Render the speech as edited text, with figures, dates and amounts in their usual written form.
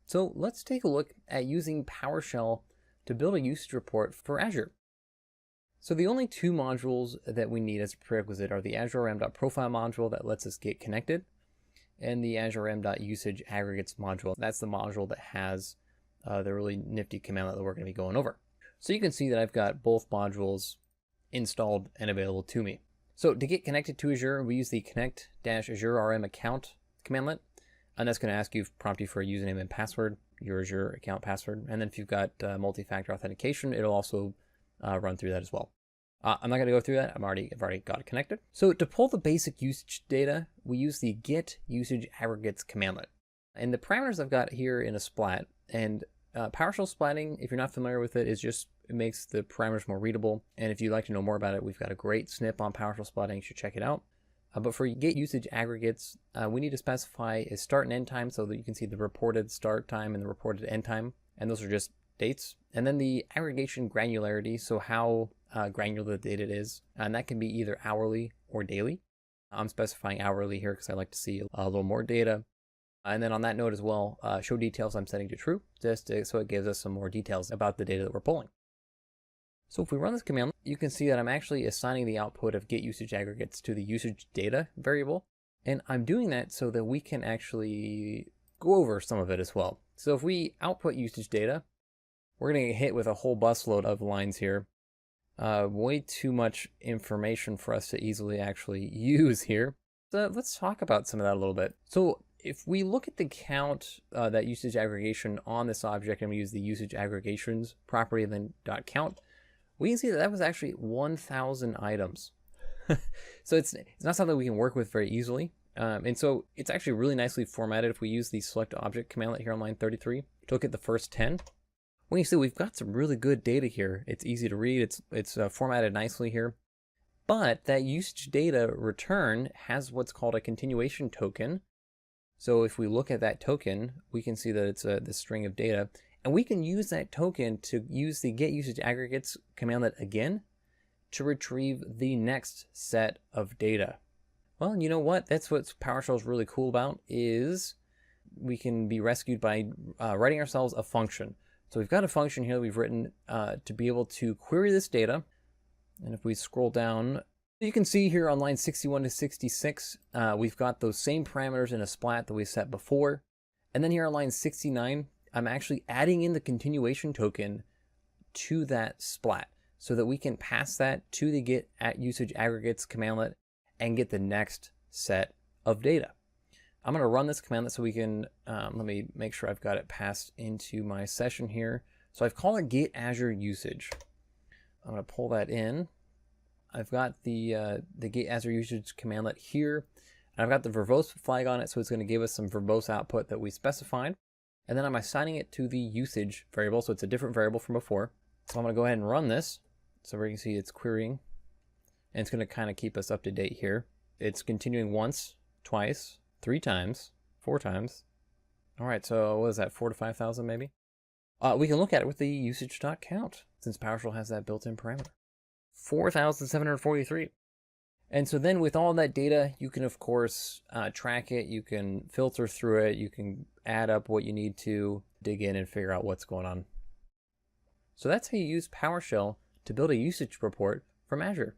So let's take a look at using PowerShell to build a usage report for Azure. So the only two modules that we need as a prerequisite are the AzureRm.Profile module that lets us get connected, and the AzureRm.UsageAggregates module. That's the module that has the really nifty command that we're going to be going over. So you can see that I've got both modules installed and available to me. So to get connected to Azure, we use the connect-AzureRM account commandlet. And that's going to prompt you for a username and password, your Azure account password. And then if you've got multi-factor authentication, it'll also run through that as well. I'm not going to go through that. I've already got it connected. So to pull the basic usage data, we use the Get-UsageAggregates commandlet. And the parameters I've got here in a splat. And PowerShell splatting, if you're not familiar with it, it makes the parameters more readable. And if you'd like to know more about it, we've got a great snip on PowerShell splatting. You should check it out. But for Get-UsageAggregates, we need to specify a start and end time so that you can see the reported start time and the reported end time. And those are just dates. And then the aggregation granularity, so how granular the data is. And that can be either hourly or daily. I'm specifying hourly here because I like to see a little more data. And then on that note as well, show details I'm setting to true, so it gives us some more details about the data that we're pulling. So if we run this command, you can see that I'm actually assigning the output of Get-UsageAggregates to the usage data variable. And I'm doing that so that we can actually go over some of it as well. So if we output usage data, we're going to get hit with a whole busload of lines here. Way too much information for us to easily actually use here. So let's talk about some of that a little bit. So if we look at the count, that usage aggregation on this object, and we use the usage aggregations property and then .count, we can see that that was actually 1,000 items. So it's not something we can work with very easily. And so it's actually really nicely formatted. If we use the select object commandlet here on line 33 to look at the first 10, we can see we've got some really good data here. It's easy to read. It's formatted nicely here. But that usage data return has what's called a continuation token. So if we look at that token, we can see that it's the string of data. And we can use that token to use the Get-UsageAggregates commandlet again to retrieve the next set of data. Well, you know what? That's what PowerShell is really cool about, is we can be rescued by writing ourselves a function. So we've got a function here that we've written to be able to query this data. And if we scroll down, you can see here on line 61 to 66, we've got those same parameters in a splat that we set before. And then here on line 69, I'm actually adding in the continuation token to that splat so that we can pass that to the Get-UsageAggregates commandlet and get the next set of data. I'm going to run this commandlet so we can, let me make sure I've got it passed into my session here. So I've called it Get Azure Usage. I'm going to pull that in. I've got the Get Azure Usage commandlet here. And I've got the verbose flag on it, so it's going to give us some verbose output that we specified. And then I'm assigning it to the usage variable, so it's a different variable from before. So I'm going to go ahead and run this. So we can see it's querying. And it's going to kind of keep us up to date here. It's continuing once, twice, 3 times, 4 times. All right, so what is that, 4,000 to 5,000 maybe? We can look at it with the usage.count, since PowerShell has that built-in parameter. 4,743. And so then with all that data, you can, of course, track it. You can filter through it. You can add up what you need to dig in and figure out what's going on. So that's how you use PowerShell to build a usage report from Azure.